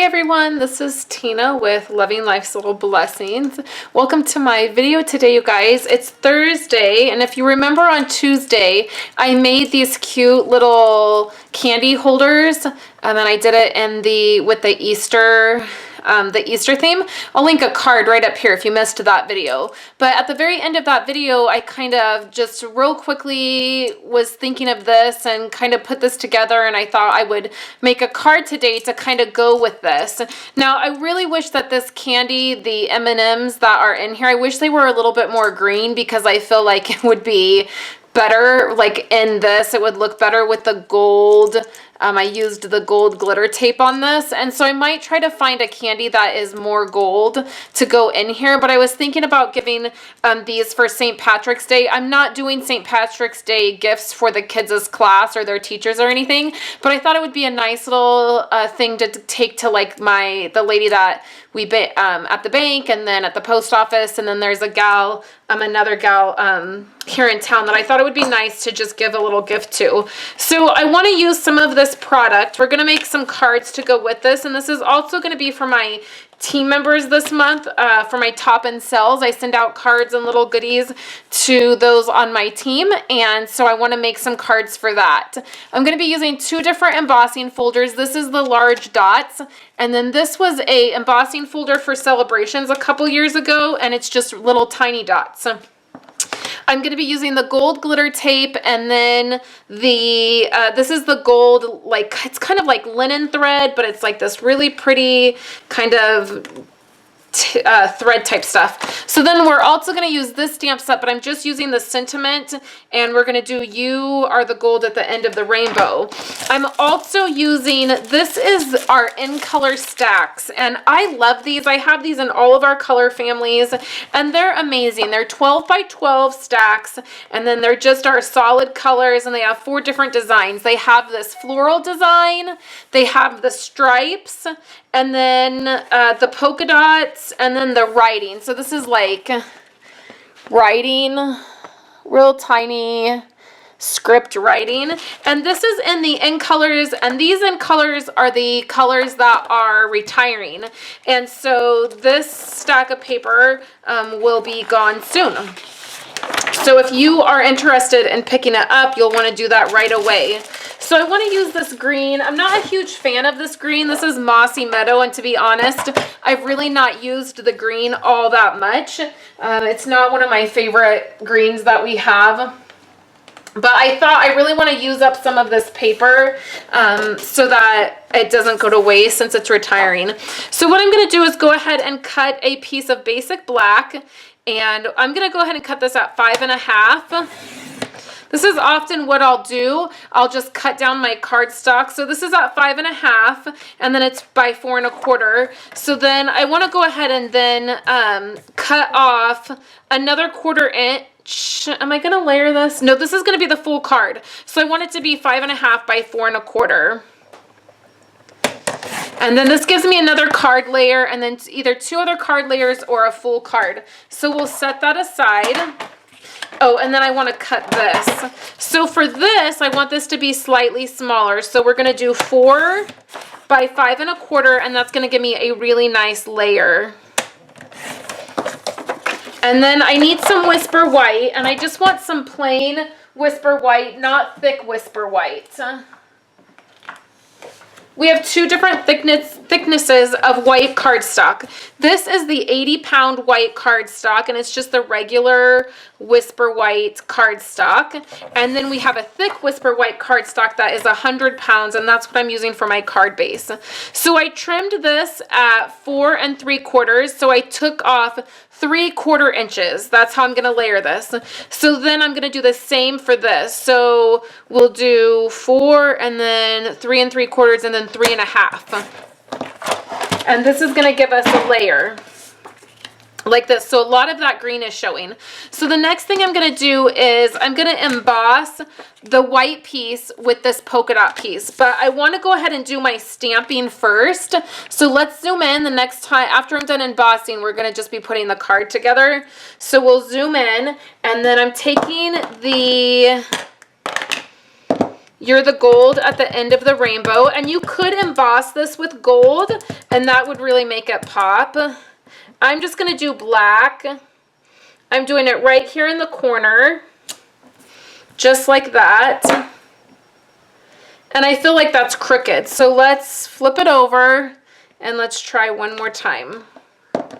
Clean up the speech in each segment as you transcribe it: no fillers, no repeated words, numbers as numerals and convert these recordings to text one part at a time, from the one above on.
everyone, this is Tina with Loving Life's Little Blessings. Welcome to my video today, you guys. It's Thursday, and if you remember on Tuesday, I made these cute little candy holders, and then I did it in with the Easter theme. I'll link a card right up here if you missed that video. But at the very end of that video, I kind of just real quickly was thinking of this and kind of put this together, and I thought I would make a card today to kind of go with this. Now, I really wish that this candy, the M&Ms that are in here, I wish they were a little bit more green because I feel like it would be better, like in this, it would look better with the gold. I used the gold glitter tape on this, and so I might try to find a candy that is more gold to go in here, but I was thinking about giving these for St. Patrick's Day. I'm not doing St. Patrick's Day gifts for the kids' class or their teachers or anything, but I thought it would be a nice little thing to take to like the lady that we at the bank, and then at the post office, and then there's a gal, another gal here in town that I thought it would be nice to just give a little gift to. So I want to use some of this product. We're going to make some cards to go with this, and this is also going to be for my team members this month. For my top and sells, I send out cards and little goodies to those on my team, and so I want to make some cards for that. I'm going to be using two different embossing folders. This is the large dots, and then this was a embossing folder for celebrations a couple years ago, and it's just little tiny dots. I'm going to be using the gold glitter tape, and then this is the gold, like, it's kind of like linen thread, but it's like this really pretty kind of thread type stuff. So then we're also going to use this stamp set, but I'm just using the sentiment, and we're going to do "You Are the Gold" at the end of the rainbow. I'm also using, this is our in color stacks, and I love these. I have these in all of our color families, and they're amazing. They're 12 by 12 stacks, and then they're just our solid colors, and they have 4 different designs. They have this floral design, they have the stripes, and then the polka dots, and then the writing. So this is like writing, real tiny script writing. And this is in the in colors, and these in colors are the colors that are retiring. And so this stack of paper will be gone soon. So if you are interested in picking it up, you'll want to do that right away. So I want to use this green. I'm not a huge fan of this green. This is Mossy Meadow, and to be honest, I've really not used the green all that much. It's not one of my favorite greens that we have. But I thought I really want to use up some of this paper so that it doesn't go to waste since it's retiring. So what I'm going to do is go ahead and cut a piece of basic black, and I'm going to go ahead and cut this at 5.5. This is often what I'll do. I'll just cut down my cardstock. So this is at 5.5, and then it's by 4.25. So then I want to go ahead and then cut off another 1/4 inch. Am I going to layer this? No, this is going to be the full card. So I want it to be 5.5 by 4.25. And then this gives me another card layer, and then either 2 other card layers or a full card. So we'll set that aside. Oh, and then I want to cut this. So for this, I want this to be slightly smaller. So we're going to do 4 by 5.25, and that's going to give me a really nice layer. And then I need some Whisper White, and I just want some plain Whisper White, not thick Whisper White. We have 2 different thicknesses of white cardstock. This is the 80-pound white cardstock, and it's just the regular Whisper White cardstock. And then we have a thick Whisper White cardstock that is 100 pounds, and that's what I'm using for my card base. So I trimmed this at 4 3/4, so I took off 3/4 inches. That's how I'm going to layer this. So then I'm going to do the same for this. So we'll do 4, and then 3 3/4, and then 3.5. And this is going to give us a layer like this. So a lot of that green is showing. So the next thing I'm going to do is I'm going to emboss the white piece with this polka dot piece. But I want to go ahead and do my stamping first. So let's zoom in. The next time, after I'm done embossing, we're going to just be putting the card together. So we'll zoom in, and then I'm taking the You're the gold at the end of the rainbow. And you could emboss this with gold, and that would really make it pop. I'm just going to do black. I'm doing it right here in the corner, just like that. And I feel like that's crooked. So let's flip it over and let's try one more time. So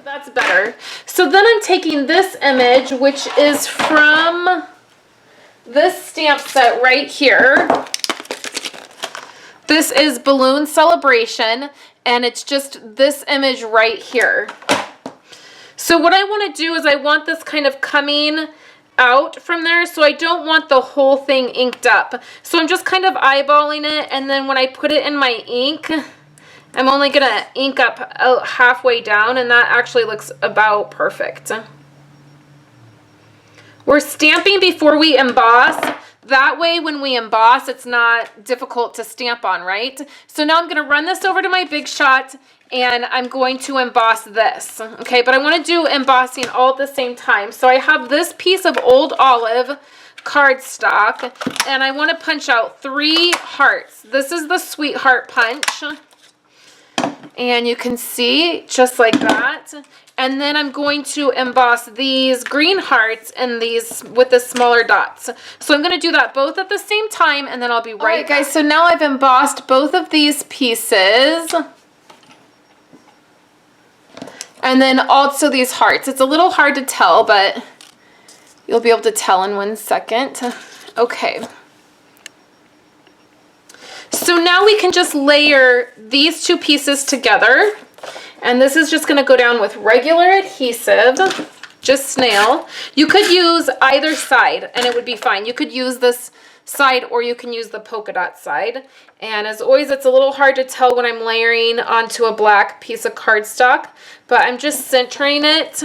that's better. So then I'm taking this image, which is from this stamp set right here. This is Balloon Celebration, and it's just this image right here. So what I want to do is I want this kind of coming out from there, so I don't want the whole thing inked up. So I'm just kind of eyeballing it, and then when I put it in my ink, I'm only going to ink up halfway down, and that actually looks about perfect. We're stamping before we emboss. That way when we emboss, it's not difficult to stamp on, right? So now I'm going to run this over to my Big Shot, and I'm going to emboss this, okay? But I want to do embossing all at the same time. So I have this piece of Old Olive cardstock, and I want to punch out 3 hearts. This is the sweetheart punch, and you can see just like that. And then I'm going to emboss these green hearts and these with the smaller dots. So I'm going to do that both at the same time, and then I'll be right back. Guys, so now I've embossed both of these pieces. And then also these hearts. It's a little hard to tell, but you'll be able to tell in 1 second. Okay. So now we can just layer these 2 pieces together. And this is just going to go down with regular adhesive, just snail. You could use either side and it would be fine. You could use this side or you can use the polka dot side. And as always, it's a little hard to tell when I'm layering onto a black piece of cardstock, but I'm just centering it.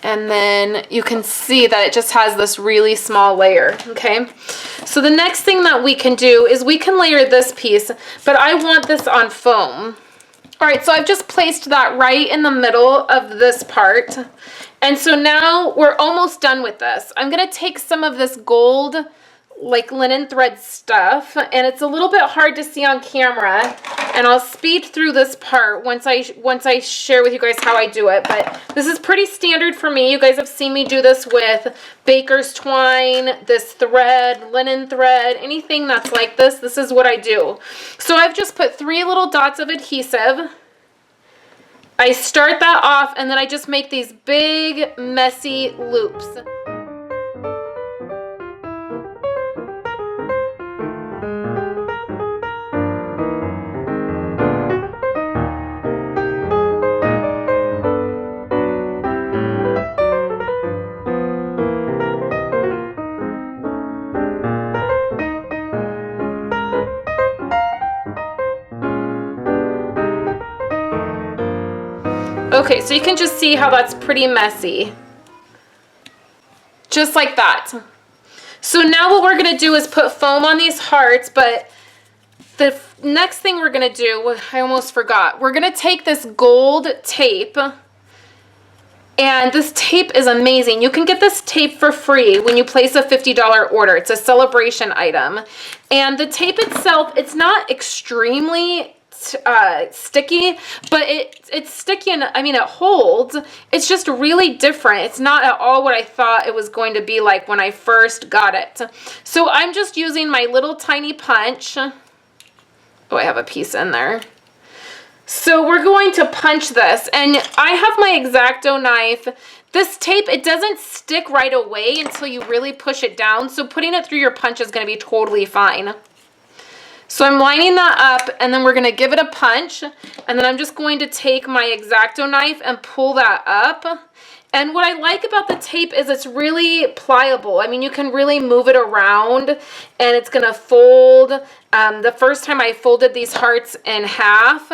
And then you can see that it just has this really small layer, okay? So the next thing that we can do is we can layer this piece, but I want this on foam. All right, so I've just placed that right in the middle of this part. And so now we're almost done with this. I'm gonna take some of this gold, like linen thread stuff, and it's a little bit hard to see on camera, and I'll speed through this part once I share with you guys how I do it. But this is pretty standard for me. You guys have seen me do this with baker's twine, this thread, linen thread, anything that's like this. This is what I do. So I've just put 3 little dots of adhesive. I start that off, and then I just make these big messy loops. Okay, so you can just see how that's pretty messy. Just like that. So now what we're going to do is put foam on these hearts, but the next thing we're going to do, I almost forgot. We're going to take this gold tape, and this tape is amazing. You can get this tape for free when you place a $50 order. It's a celebration item. And the tape itself, it's not extremely sticky, but it's sticky, and I mean it holds. It's just really different. It's not at all what I thought it was going to be like when I first got it. So I'm just using my little tiny punch. Oh, I have a piece in there. So we're going to punch this, and I have my X-Acto knife. This tape, it doesn't stick right away until you really push it down, so putting it through your punch is going to be totally fine. So I'm lining that up, and then we're going to give it a punch, and then I'm just going to take my X-Acto knife and pull that up. And what I like about the tape is it's really pliable. I mean, you can really move it around, and it's going to fold. The first time I folded these hearts in half,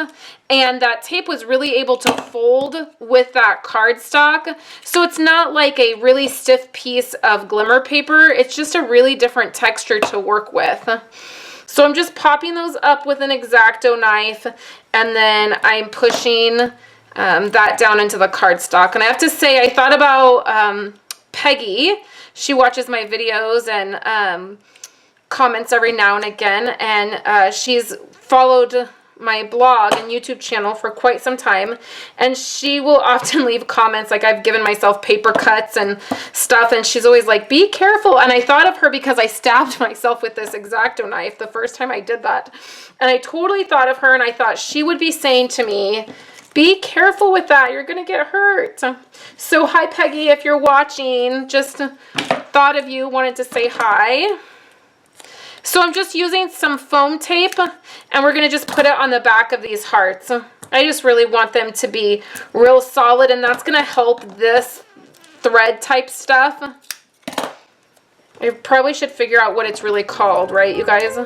and that tape was really able to fold with that cardstock. So it's not like a really stiff piece of glimmer paper. It's just a really different texture to work with. So I'm just popping those up with an X-Acto knife, and then I'm pushing that down into the cardstock. And I have to say, I thought about Peggy. She watches my videos and comments every now and again, and she's followed my blog and YouTube channel for quite some time, and she will often leave comments like I've given myself paper cuts and stuff, and she's always like, be careful. And I thought of her because I stabbed myself with this X-Acto knife the first time I did that, and I totally thought of her, and I thought she would be saying to me, be careful with that, you're gonna get hurt. So hi Peggy, if you're watching, just thought of you, wanted to say hi. So I'm just using some foam tape, and we're going to just put it on the back of these hearts. I just really want them to be real solid, and that's going to help this thread type stuff. I probably should figure out what it's really called, right, you guys?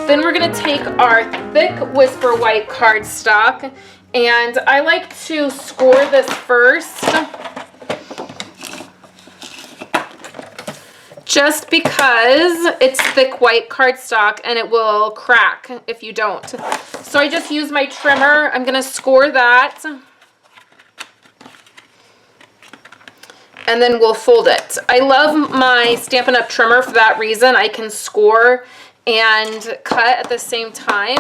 Then we're going to take our thick Whisper White cardstock, and I like to score this first, just because it's thick white cardstock and it will crack if you don't. So I just use my trimmer. I'm going to score that, and then we'll fold it. I love my Stampin' Up! Trimmer for that reason. I can score and cut at the same time.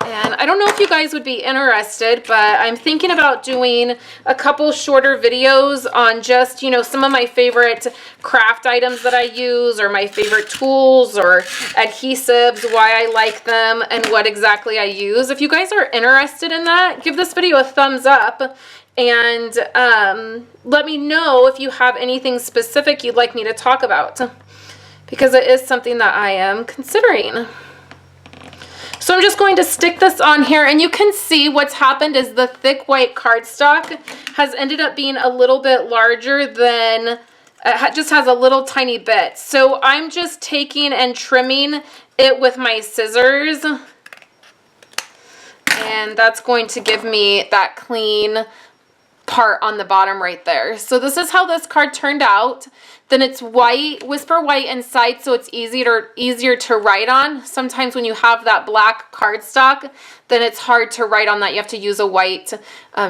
And I don't know if you guys would be interested, but I'm thinking about doing a couple shorter videos on just, you know, some of my favorite craft items that I use, or my favorite tools or adhesives, why I like them, and what exactly I use. If you guys are interested in that, give this video a thumbs up, and let me know if you have anything specific you'd like me to talk about, because it is something that I am considering. So I'm just going to stick this on here, and you can see what's happened is the thick white cardstock has ended up being a little bit larger than, it just has a little tiny bit. So I'm just taking and trimming it with my scissors, and that's going to give me that clean part on the bottom right there. So this is how this card turned out. Then it's white, Whisper White inside, so it's easier to write on. Sometimes when you have that black cardstock, then it's hard to write on that. You have to use a white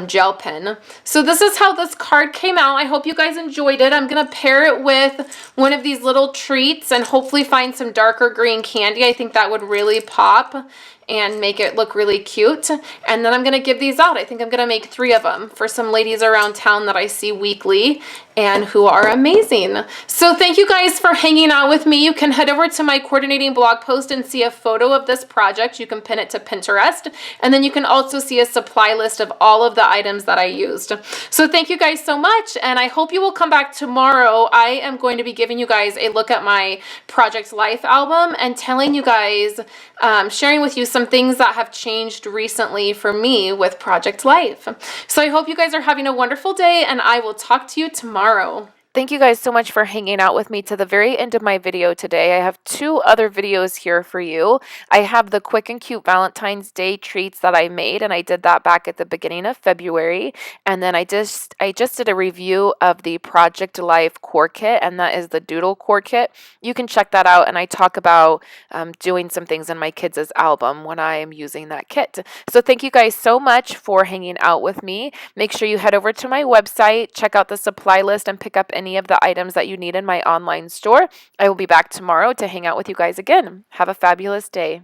gel pen. So this is how this card came out. I hope you guys enjoyed it. I'm going to pair it with one of these little treats and hopefully find some darker green candy. I think that would really pop and make it look really cute. And then I'm going to give these out. I think I'm going to make 3 of them for some ladies around town that I see weekly and who are amazing. So thank you guys for hanging out with me. You can head over to my coordinating blog post and see a photo of this project. You can pin it to Pinterest, and then you can also see a supply list of all of the items that I used. So thank you guys so much, and I hope you will come back tomorrow. I am going to be giving you guys a look at my Project Life album and telling you guys, sharing with you some things that have changed recently for me with Project Life. So I hope you guys are having a wonderful day, and I will talk to you tomorrow. Thank you guys so much for hanging out with me to the very end of my video today. I have 2 other videos here for you. I have the quick and cute Valentine's Day treats that I made, and I did that back at the beginning of February. And then I just did a review of the Project Life core kit, and that is the Doodle core kit. You can check that out, and I talk about doing some things in my kids' album when I am using that kit. So thank you guys so much for hanging out with me. Make sure you head over to my website, check out the supply list, and pick up any of the items that you need in my online store. I will be back tomorrow to hang out with you guys again. Have a fabulous day.